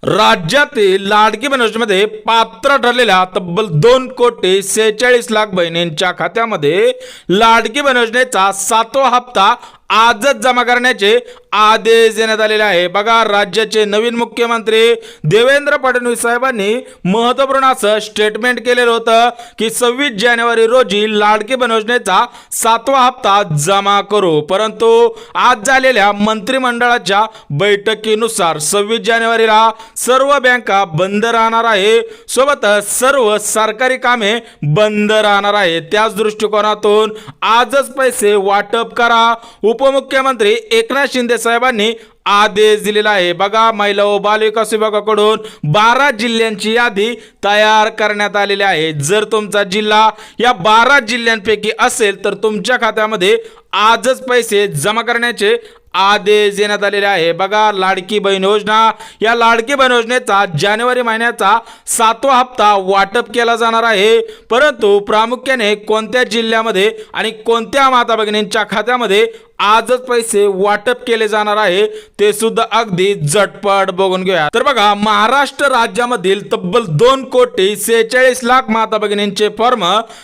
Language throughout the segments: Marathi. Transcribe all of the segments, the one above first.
राज्यातील लाडकी बहीण योजनेमध्ये पात्र ठरलेल्या तब्बल 2,46,00,000 बहिणींच्या खात्यामध्ये लाडकी बहीण योजनेचा 7वा हप्ता आजच जमा करण्याचे आदेश देण्यात आलेले आहे। बघा, राज्याचे नवीन मुख्यमंत्री देवेंद्र फडणवीस साहेबांनी महत्त्वपूर्ण असं स्टेटमेंट केलेलं होतं की 26 जानेवारी रोजी लाडकी बहीण योजनेचा 7वा हप्ता जमा करू। परंतु आज झालेल्या मंत्रिमंडळाच्या बैठकीनुसार 26 जानेवारीला सर्व बँका बंद राहणार आहे, सोबतच सर्व सरकारी कामे बंद राहणार आहे। त्याच दृष्टिकोनातून आजच पैसे वाटप करा, उपमुख्यमंत्री एकनाथ शिंदे साहेबांनी आदेश दिलेला आहे। बघा, महिला व बालविकास विभागाकडून 12 जिल्ह्यांची यादी तयार करण्यात आलेली आहे। जर तुमचा जिल्हा या 12 जिल्ह्यांपैकी असेल तर तुमच्या खात्यामध्ये आजच पैसे जमा करण्याचे आदेश देण्यात आलेले आहे। बघा, लाडकी बहीण योजना, या लाडकी बहीण योजनेचा जानेवारी महिन्याचा 7वा हप्ता वाटप केला जाणार आहे। परंतु प्रामुख्याने कोणत्या जिल्ह्यामध्ये आणि कोणत्या माता भगिनींच्या खात्यामध्ये आजच पैसे वाटप केले जाणार आहे ते सुद्धा अगदी झटपट बघून घेऊया। तर बघा, महाराष्ट्र राज्यामधील तब्बल 2,46,00,000 माता भगिनींचे फॉर्म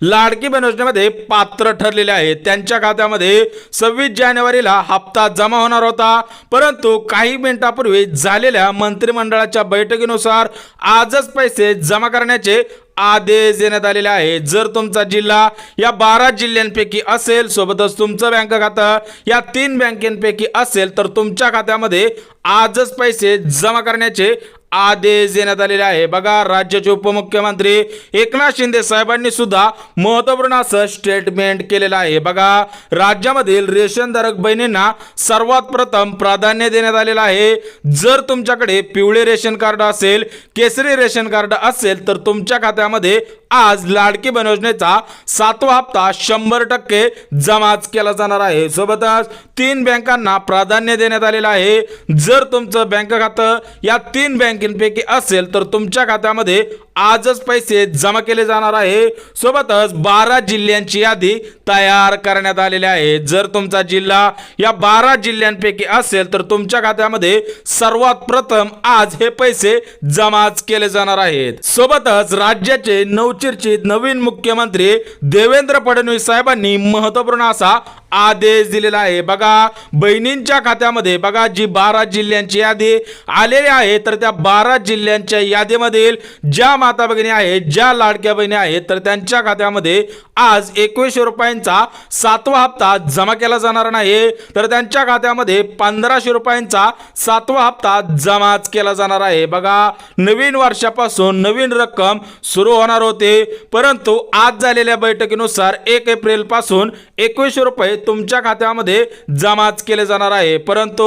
लाडकी बहीण योजनेमध्ये पात्र ठरलेले आहेत। त्यांच्या खात्यामध्ये 26 जानेवारीला हप्ता जमा होणार होता, परंतु काही मिनिटांपूर्वी झालेल्या मंत्रिमंडळाच्या बैठकीनुसार आजच पैसे जमा करण्याचे आदेश देण्यात आलेले आहे। जर तुमचा जिल्हा या 12 जिल्ह्यांपैकी असेल, सोबतच तुमचं बँक खातं या 3 बँकेंपैकी असेल तर तुमच्या खात्यामध्ये आजच पैसे जमा करण्याचे आदेश देण्यात आलेले आहे। बघा, राज्याचे उपमुख्यमंत्री एकनाथ शिंदे साहेबांनी सुद्धा महत्त्वपूर्ण असं स्टेटमेंट केलेलं आहे। बघा, राज्यामधील रेशनधारक बहिणींना सर्वात प्रथम प्राधान्य देण्यात आलेलं आहे। जर तुमच्याकडे पिवळे रेशन कार्ड असेल, केसरी रेशन कार्ड असेल तर तुमच्या खात्यामध्ये आज लाडकी बहीण योजनेचा 7वा हप्ता 100% जमाच केला जाणार आहे। सोबतच 3 बँकांना प्राधान्य देण्यात आलेलं आहे। जर तुमचं बँक खातं या 3 बँकेपैकी असेल तर तुमच्या खात्यामध्ये आजच पैसे जमा केले जाणार आहे। सोबतच 12 जिल्ह्यांची यादी तयार करण्यात आलेली आहे। जर तुमचा जिल्हा या 12 जिल्ह्यांपैकी असेल तर तुमच्या खात्यामध्ये सर्वात प्रथम आज हे पैसे जमाच केले जाणार आहेत। सोबतच राज्याचे नवचर्चित नवीन मुख्यमंत्री देवेंद्र फडणवीस साहेबांनी महत्त्वपूर्ण असा आदेश दिलेला आहे। बघा, बहिणींच्या खात्यामध्ये बघा जी 12 जिल्ह्यांची यादी आलेली आहे तर त्या 12 जिल्ह्यांच्या यादीमधील ज्या माता भगिनी आहेत, ज्या लाडक्या बहिणी आहेत तर त्यांच्या खात्यामध्ये आज 2100 रुपयांचा 7वा हप्ता जमा केला जाणार नाही, तर त्यांच्या खात्यामध्ये 1500 रुपयांचा 7वा हप्ता जमाच केला जाणार आहे। बघा, नवीन वर्षापासून नवीन रक्कम सुरू होणार होते, परंतु आज झालेल्या बैठकीनुसार 1 एप्रिल पासून 2100 रुपये तुमच्या खात्यामध्ये जमाच केले जाणार आहे। परंतु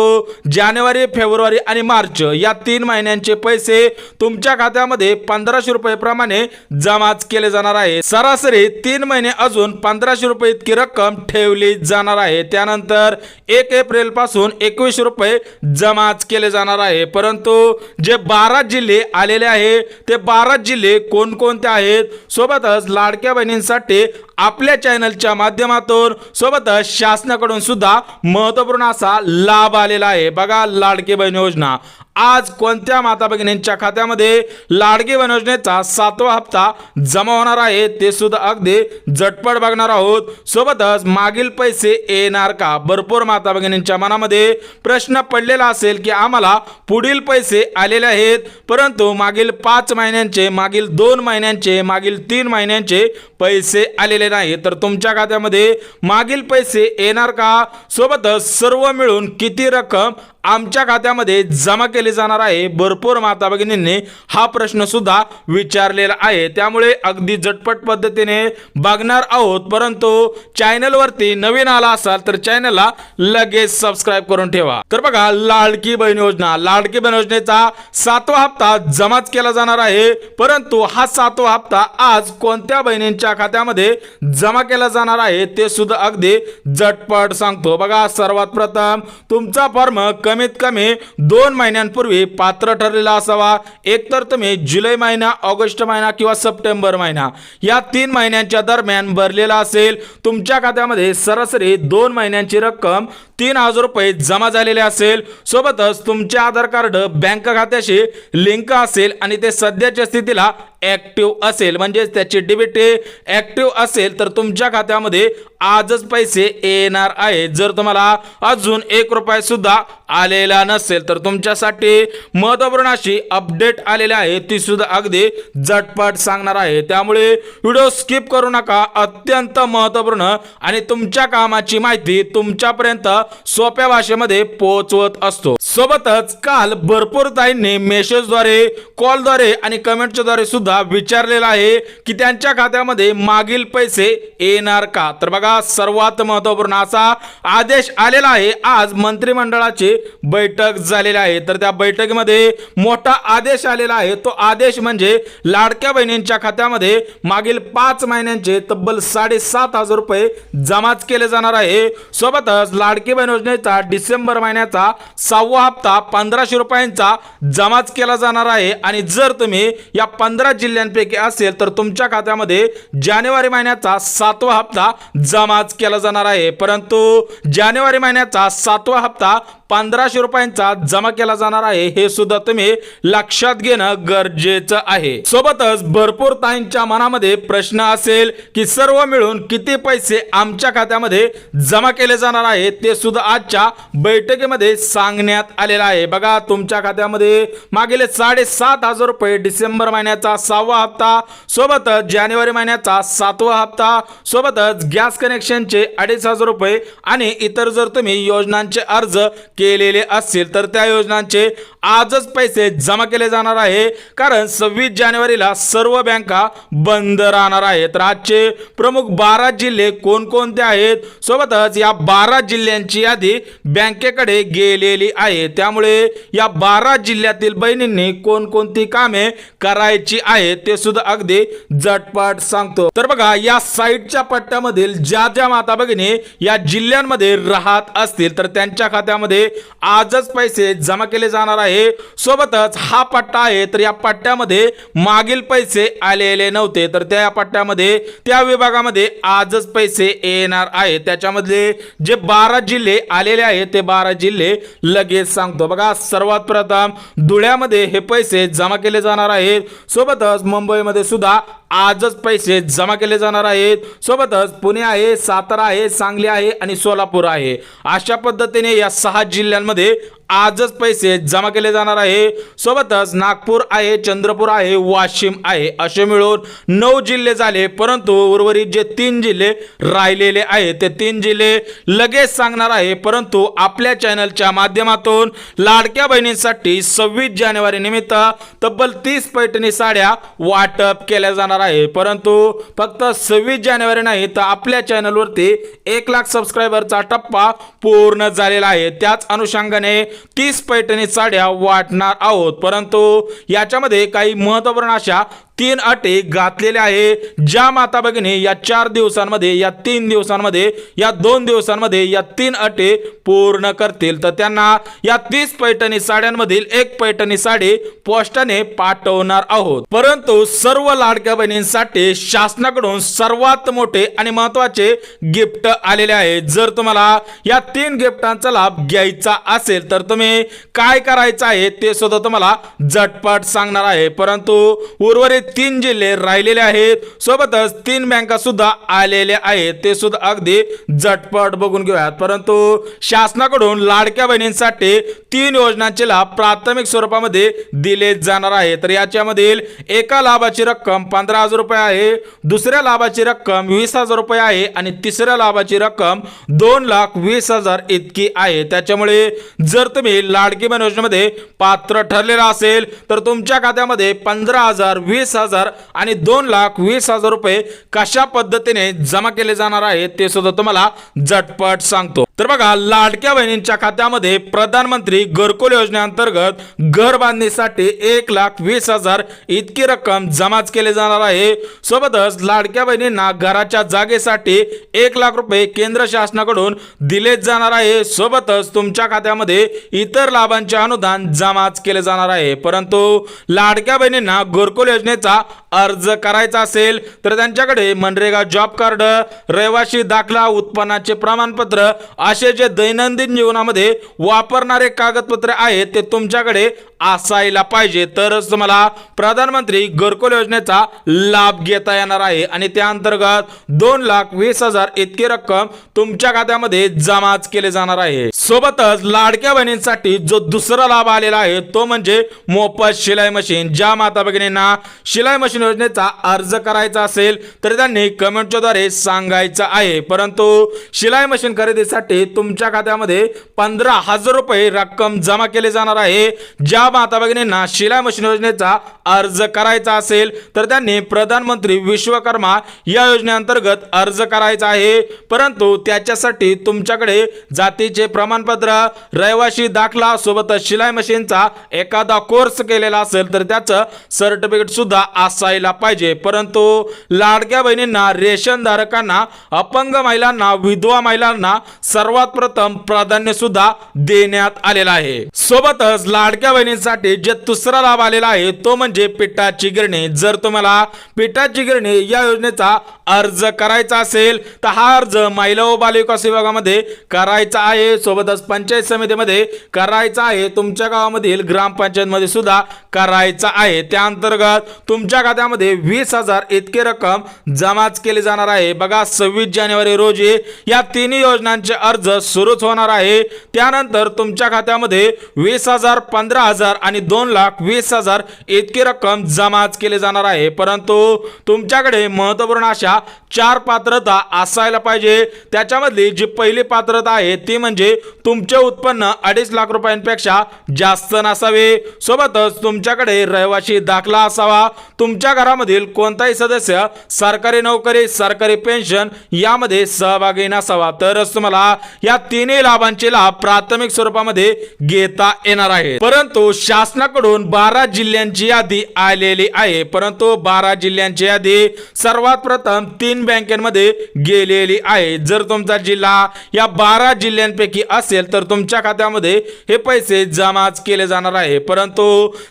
जानेवारी, फेब्रुवारी आणि मार्च या 3 महिन्यांचे पैसे तुमच्या खात्यामध्ये 1500 रुपये प्रमाणे जमाच केले जाणार आहे। सरासरी 3 महिने अजून 1500 रुपये इतकी रक्कम ठेवली जाणार आहे। त्यानंतर 1 एप्रिल पासून 2100 रुपये जमाच केले जाणार आहे। परंतु जे 12 जिल्हे आलेले आहे ते 12 जिल्हे कोणकोणते आहेत, सोबतच लाडक्या बहिणींसाठी आपल्या चॅनलच्या माध्यमातून सोबतच शासनाकडून सुद्धा महत्त्वपूर्ण असा लाभ आलेला आहे। बघा, लाडकी बहीण योजना आज कोणत्या माता भगिनींच्या खात्यामध्ये लाडकी बहीण योजनेचा 7वा हप्ता जमा होणार आहे ते सुद्धा अगदी झटपट बघणार आहोत। सोबतच मागील पैसे येणार का? भरपूर माता भगिनींच्या मनामध्ये प्रश्न पडलेला असेल की आम्हाला पुढील पैसे आलेले आहेत, परंतु मागील 5 महिन्यांचे, मागील 2 महिन्यांचे, मागील 3 महिन्यांचे पैसे आलेले नाही, तर तुमच्या खात्यामध्ये मागील पैसे येणार का? सोबतच सर्व मिळून किती रक्कम आमच्या खात्यामध्ये जमा केली जाणार आहे? भरपूर माता भगिनींनी हा प्रश्न सुद्धा विचारलेला आहे, त्यामुळे अगदी झटपट पद्धतीने बघणार आहोत। परंतु चॅनलवरती नवीन आला असाल तर चॅनलला लगेच सबस्क्राइब करून ठेवा। तर बघा, लाडकी बहीण योजना, लाडकी बहीण योजनेचा 7वा हप्ता जमाच केला जाणार आहे, परंतु हा 7वा हप्ता आज कोणत्या बहिणींच्या खात्यामध्ये जमा केला जाणार आहे ते सुद्धा अगदी झटपट सांगतो। बघा, सर्वात प्रथम तुमचा फॉर्म कमीत कमी 2 महिन्यांपूर्वी एप्रिलपूर्वी पात्र ठरलेला असावा. एकतर तुम्ही जुलै महिना, ऑगस्ट महिना किंवा सप्टेंबर महिना या 3 महिन्यांच्या दरम्यान भरलेला असेल. तुमच्या खात्यामध्ये सरासरी 2 महिन्यांची रक्कम 3,000 रुपये जमा झालेले असेल. सोबतच तुमचे आधार कार्ड बँक खात्याशी लिंक असेल आणि ते सध्याच्या स्थितीला ॲक्टिव्ह असेल, म्हणजे त्याची डीबीटी ॲक्टिव्ह असेल तर तुमच्या खात्यामध्ये आजच पैसे येणार आहे. जर तुम्हाला अजून 1 रुपया सुद्धा आलेला नसेल तर तुमच्यासाठी महत्त्वपूर्ण अशी अपडेट आलेली आहे, ती सुद्धा अगदी झटपट सांगणार आहे. त्यामुळे व्हिडिओ स्किप करू नका. अत्यंत महत्त्वपूर्ण आणि तुमच्या कामाची माहिती तुमच्यापर्यंत सोप्या भाषेमध्ये पोहोचवत असतो. सोबतच काल भरपूर ताईंनी मेसेजद्वारे, कॉलद्वारे आणि कमेंटच्याद्वारे सुद्धा विचारलेला आहे की त्यांच्या खात्यामध्ये मागील पैसे येणार का. तर बघा, सर्वात महत्त्वपूर्ण असा आदेश आलेला आहे. आज मंत्रिमंडळाची बैठक झालेली आहे, तर त्या बैठकीमध्ये मोठा आदेश आलेला आहे. तो आदेश म्हणजे लाडक्या बहिणींच्या खात्यामध्ये मागील 5 महिन्यांचे तब्बल 7,500 रुपये जमाच केले जाणार आहे. सोबतच लाडकी बहीण योजनेचा डिसेंबर महिन्याचा 6वा हप्ता 1,500 रुपयांचा जमाच केला जाणार आहे. आणि जर तुम्ही या 15 जिल्ह्यांपैकी असेल तर तुमच्या खात्यामध्ये जानेवारी महिन्याचा 7वा हप्ता जमाच केला जाणार आहे. परंतु जानेवारी महिन्याचा 7वा हप्ता 1,500 रुपयांचा जमा केला जाणार आहे, हे सुद्धा तुम्ही लक्षात घेणं गरजेचं आहे. सोबतच भरपूर ताईंच्या मनामध्ये प्रश्न असेल की सर्व मिळून किती पैसे आमच्या खात्यामध्ये जमा केले जाणार आहे, ते सुद्धा आजच्या बैठकीमध्ये सांगण्यात आलेलं आहे. बघा, तुमच्या खात्यामध्ये मागील 7,500 रुपये डिसेंबर महिन्याचा 6वा हप्ता, सोबतच जानेवारी महिन्याचा 7वा हप्ता, सोबतच गॅस कनेक्शनचे 2,500 रुपये आणि इतर जर तुम्ही योजनांचे अर्ज केलेले असतील तर त्या योजनांचे आजच पैसे जमा केले जाणार आहे. कारण 26 जानेवारीला सर्व बँका बंद राहणार आहेत. तर आजचे प्रमुख 12 जिल्हे कोणकोणते आहेत, सोबतच या 12 जिल्ह्यांची यादी बँकेकडे गेलेली आहे. त्यामुळे या 12 जिल्ह्यातील बहिणींनी कोणकोणती कामे करायची आहेत ते सुद्धा अगदी झटपट सांगतो. तर बघा, या साईडच्या पट्ट्यामधील ज्या ज्या माता भगिनी या जिल्ह्यांमध्ये राहत असतील तर त्यांच्या खात्यामध्ये आजच पैसे जमा केले जाणार आहे. सोबतच हा पट्टा आहे, तर या पट्ट्यामध्ये मागील पैसे आलेले नव्हते, तर त्या पट्ट्यामध्ये त्या विभागामध्ये आजच पैसे येणार आहे. त्याच्यामधले जे 12 जिल्हे आलेले आहेत ते 12 जिल्हे लगेच सांगतो. बघा, सर्वात प्रथम धुळ्यामध्ये हे पैसे जमा केले जाणार आहेत. सोबतच मुंबईमध्ये सुद्धा आजच पैसे जमा केले जाणार आहेत. सोबतच पुणे आहे, सातारा आहे, सांगली आहे आणि सोलापूर आहे. अशा पद्धतीने या 6 जिल्ह्यांमध्ये आजच पैसे जमा केले जाणार आहे. सोबतच नागपूर आहे, चंद्रपूर आहे, वाशिम आहे, असे मिळून 9 जिल्हे झाले. परंतु उर्वरित जे 3 जिल्हे राहिलेले आहेत ते 3 जिल्हे लगेच सांगणार आहे. परंतु आपल्या चॅनलच्या माध्यमातून लाडक्या बहिणींसाठी 26 जानेवारी निमित्त तब्बल 30 पैठणी साड्या वाटप केल्या जाणार आहे. परंतु फक्त 26 जानेवारी नाही तर आपल्या चॅनलवरती 1 लाख सबस्क्रायबरचा टप्पा पूर्ण झालेला आहे. त्याच अनुषंगाने 30 पैठणी साड्या वाटणार आहोत. परंतु याच्यामध्ये काही महत्त्वपूर्ण अशा 3 अटी घातलेल्या आहे. ज्या माता भगिनी या 4 दिवसांमध्ये, या 3 दिवसांमध्ये, या 2 दिवसांमध्ये या 3 अटी पूर्ण करतील तर त्यांना या 30 पैठणी साड्यांमधील 1 पैठणी साडी पोस्टाने पाठवणार आहोत. परंतु सर्व लाडक्या बहिणींसाठी शासनाकडून सर्वात मोठे आणि महत्त्वाचे गिफ्ट आलेले आहे. जर तुम्हाला या 3 गिफ्टांचा लाभ घ्यायचा असेल तर तुम्ही काय करायचं आहे ते सुद्धा तुम्हाला झटपट सांगणार आहे. परंतु उर्वरित 3 जिल्हे राहिलेले आहेत. सोबतच 3 बँका सुद्धा आलेल्या आहेत, ते सुद्धा अगदी झटपट बघून घेऊयात. परंतु शासनाकडून लाडक्या बहिणींसाठी 3 योजनांचे लाभ प्राथमिक स्वरूपामध्ये दिले जाणार आहे. तर याच्यामधील एका लाभाची रक्कम 15,000 रुपये आहे, दुसऱ्या लाभाची रक्कम 20,000 रुपये आहे आणि तिसऱ्या लाभाची रक्कम 2,20,000 इतकी आहे. त्याच्यामुळे जर तुम्ही लाडकी बहीण योजनेमध्ये पात्र ठरलेला असेल तर तुमच्या खात्यामध्ये 15,000, 20,000 आणि 2,20,000 रुपये कशा पद्धतीने जमा केले जाणार आहेत ते सुद्धा तुम्हाला झटपट सांगतो. तर बघा, लाडक्या बहिणींच्या खात्यामध्ये प्रधानमंत्री घरकुल योजनेअंतर्गत घर बांधणीसाठी 1,20,000 इतकी रक्कम जमाच केली जाणार आहे. सोबतच लाडक्या बहिणींना घराच्या जागेसाठी 1,00,000 रुपये केंद्र शासनाकडून दिले जाणार आहे. सोबतच तुमच्या खात्यामध्ये इतर लाभांचे अनुदान जमाच केले जाणार आहे. परंतु लाडक्या बहिणींना घरकुल योजनेचा अर्ज करायचा असेल तर त्यांच्याकडे मनरेगा जॉब कार्ड, रहिवासी दाखला, उत्पन्नाचे प्रमाणपत्र असे जे दैनंदिन जीवनामध्ये वापरणारे कागदपत्रे आहेत ते तुमच्याकडे असायला पाहिजे, तरच तुम्हाला प्रधानमंत्री घरकुल योजनेचा लाभ घेता येणार आहे आणि त्या अंतर्गत 2,20,000 इतकी रक्कम तुमच्या खात्यामध्ये जमाच केले जाणार आहे. सोबतच लाडक्या बहिणींसाठी जो दुसरा लाभ आलेला आहे तो म्हणजे मोफत शिलाई मशीन. ज्या माता भगिनींना शिलाई मशीन योजनेचा अर्ज करायचा असेल तर त्यांनी कमेंटच्या द्वारे सांगायचं आहे. परंतु शिलाई मशीन खरेदीसाठी तुमच्या खात्यामध्ये 15,000 रुपये रक्कम जमा केली जाणार आहे. ज्या माता भगिनींना शिलाई मशीन योजनेचा अर्ज करायचा असेल तर त्यांनी प्रधानमंत्री विश्वकर्मा या योजनेअंतर्गत अर्ज करायचा आहे. परंतु त्याच्यासाठी तुमच्याकडे जातीचे प्रमाणपत्र, रहिवासी दाखला, सोबतच शिलाई मशीनचा एखादा कोर्स केलेला असेल तर त्याचं सर्टिफिकेट सुद्धा असायला पाहिजे. परंतु लाडक्या बहिणींना, रेशन धारकांना, अपंग महिलांना, विधवा महिलांना सर्वात प्रथम प्राधान्य सुद्धा देण्यात आलेला आहे. सोबतच लाडक्या बहिणींसाठी जे दुसरा लाभ आलेला आहे तो म्हणजे पिठाची गिरणी. जर तुम्हाला पिठाची गिरणी या योजनेचा अर्ज करायचा असेल तर हा अर्ज महिला व बालविकास विभागामध्ये करायचा आहे. सोबतच पंचायत समितीमध्ये करायचा आहे. तुमच्या गावामधील ग्रामपंचायतमध्ये सुद्धा करायचा आहे. त्या अंतर्गत तुमच्या खात्यामध्ये 20,000 इतकी रक्कम जमाच केली जाणार आहे. बघा, 26 जानेवारी रोजी या तिन्ही योजनांचे अर्ज सुरूच होणार आहे. त्यानंतर तुमच्या खात्यामध्ये 20,000, 15,000 आणि 2,20,000 इतकी रक्कम जमाच केली जाणार आहे. परंतु तुमच्याकडे महत्त्वपूर्ण अशा 4 पात्रता असायला पाहिजे. त्याच्यामधली जी पहिली पात्रता आहे ती म्हणजे तुमचे उत्पन्न 2.5 लाख रुपयांपेक्षा जास्त नसावे. सोबतच तुमच्याकडे रहिवासी दाखला असावा. तुमच्या घरामधील कोणताही सदस्य सरकारी नोकरी, सरकारी पेन्शन यामध्ये सहभागी नसावा, तरच तुम्हाला या तिन्ही लाभांचे लाभ प्राथमिक स्वरूपामध्ये घेता येणार आहे. परंतु शासनाकडून 12 जिल्ह्यांची यादी आलेली आहे. परंतु 12 जिल्ह्यांची यादी सर्वात प्रथम 3 बँकांमध्ये गेलेली आहे. जर तुमचा जिल्हा या 12 जिल्ह्यांपैकी असेल तर तुमच्या खात्यामध्ये हे पैसे जमाच केले जाणार आहे. परंतु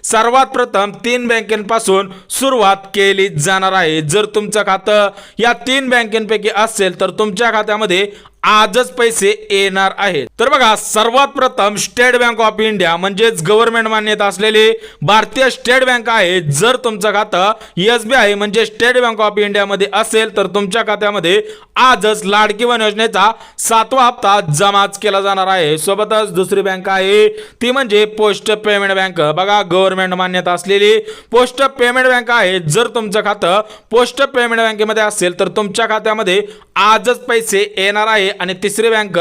सर्वात प्रथम 3 बँकांपासून सुरुवात केली जाणार आहे. जर तुमचं खातं या 3 बँकांपैकी असेल तर तुमच्या खात्यामध्ये आजच पैसे येणार आहेत. तर बघा, सर्वात प्रथम स्टेट बँक ऑफ इंडिया म्हणजेच गव्हर्नमेंट मान्यता असलेली भारतीय स्टेट बँक आहे. जर तुमचं खातं SBI म्हणजे स्टेट बँक ऑफ इंडिया मध्ये असेल तर तुमच्या खात्यामध्ये आजच लाडकी बहीण योजनेचा 7वा हप्ता जमाच केला जाणार आहे. सोबतच दुसरी बँक आहे ती म्हणजे पोस्ट पेमेंट बँक. बघा, गव्हर्नमेंट मान्यता असलेली पोस्ट पेमेंट बँक आहे. जर तुमचं खातं पोस्ट पेमेंट बँकेमध्ये असेल तर तुमच्या खात्यामध्ये आजच पैसे येणार आहे. आणि तिसरी बँक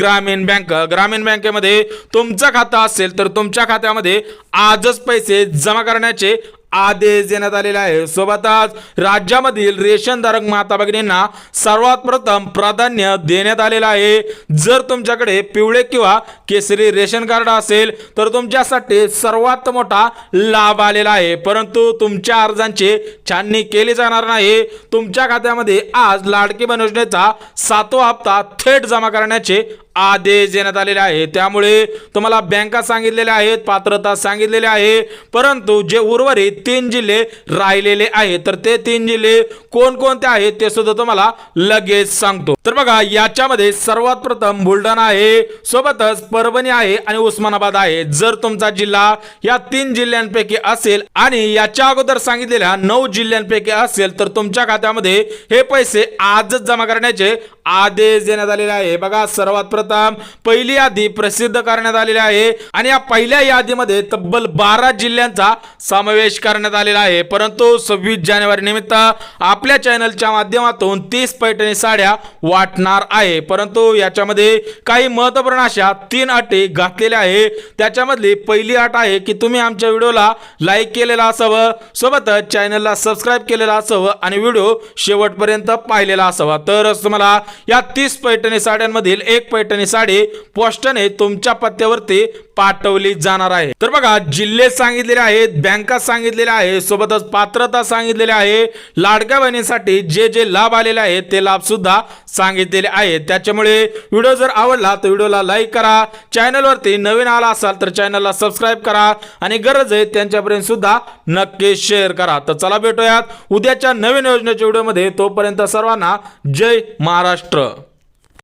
ग्रामीण बँक. ग्रामीण बँकेमध्ये तुमचं खातं असेल तर तुमच्या खात्यामध्ये आजच पैसे जमा करण्याचे आदेश देण्यात आलेला आहे. सोबतच राज्यामधील रेशन धारक माता भगिनींना सर्वात प्रथम प्राधान्य देण्यात आलेलं आहे. जर तुमच्याकडे पिवळे किंवा केसरी रेशन कार्ड असेल तर तुमच्यासाठी सर्वात मोठा लाभ आलेला आहे. परंतु तुमच्या अर्जांची छाननी केली जाणार नाही. तुमच्या खात्यामध्ये आज लाडकी बहीण योजनेचा 7वा हप्ता थेट जमा करण्याचे आदेश देण्यात आलेले आहे. त्यामुळे तुम्हाला बँका सांगितलेल्या आहेत, पात्रता सांगितलेली आहे. परंतु जे उर्वरित 3 जिल्हे राहिलेले आहेत तर ते 3 जिल्हे कोणकोणते आहेत ते सुद्धा तुम्हाला लगेच सांगतो. तर बघा, याच्यामध्ये सर्वात प्रथम बुलढाणा आहे, सोबतच परभणी आहे आणि उस्मानाबाद आहे. जर तुमचा जिल्हा या 3 जिल्ह्यांपैकी असेल आणि याच्या अगोदर सांगितलेल्या 9 जिल्ह्यांपैकी असेल तर तुमच्या खात्यामध्ये हे पैसे आजच जमा करण्याचे आदेश देण्यात आलेले आहे. बघा, सर्वात प्रथम पहिली यादी प्रसिद्ध करण्यात आलेली आहे आणि या पहिल्या यादीमध्ये तब्बल 12 जिल्ह्यांचा समावेश करण्यात आलेला आहे. परंतु 26 जानेवारी निमित्त आपल्या चॅनलच्या माध्यमातून 30 पैठणी साड्या वाटणार आहे. परंतु याच्यामध्ये काही महत्त्वपूर्ण अशा 3 अटी घातलेल्या आहे. त्याच्यामधली पहिली अट आहे की तुम्ही आमच्या व्हिडिओला लाईक केलेला असावं, सोबतच चॅनलला सबस्क्राईब केलेला असावं आणि व्हिडिओ शेवटपर्यंत पाहिलेला असावा, तरच तुम्हाला या 30 पैठणी साड्यांमधील एक पैठणी पैठणी साडी पोस्टाने तुमच्या पत्त्यावरती पाठवली जाणार आहे। तर बघा, जिल्हे सांगितलेले आहेत, बँका सांगितलेल्या आहे, सोबतच पात्रता सांगितलेली आहे, लाडक्या बहिणीसाठी जे जे लाभ आलेले आहेत ते लाभ सुद्धा सांगितलेले आहेत। त्याच्यामुळे व्हिडिओ जर आवडला तर व्हिडिओला लाईक करा, चॅनलवरती नवीन आला असाल तर चॅनलला सबस्क्राईब करा आणि गरज आहे त्यांच्यापर्यंत सुद्धा नक्की शेअर करा। तर चला भेटूयात उद्याच्या नवीन योजनेच्या व्हिडिओमध्ये, तोपर्यंत सर्वांना जय महाराष्ट्र।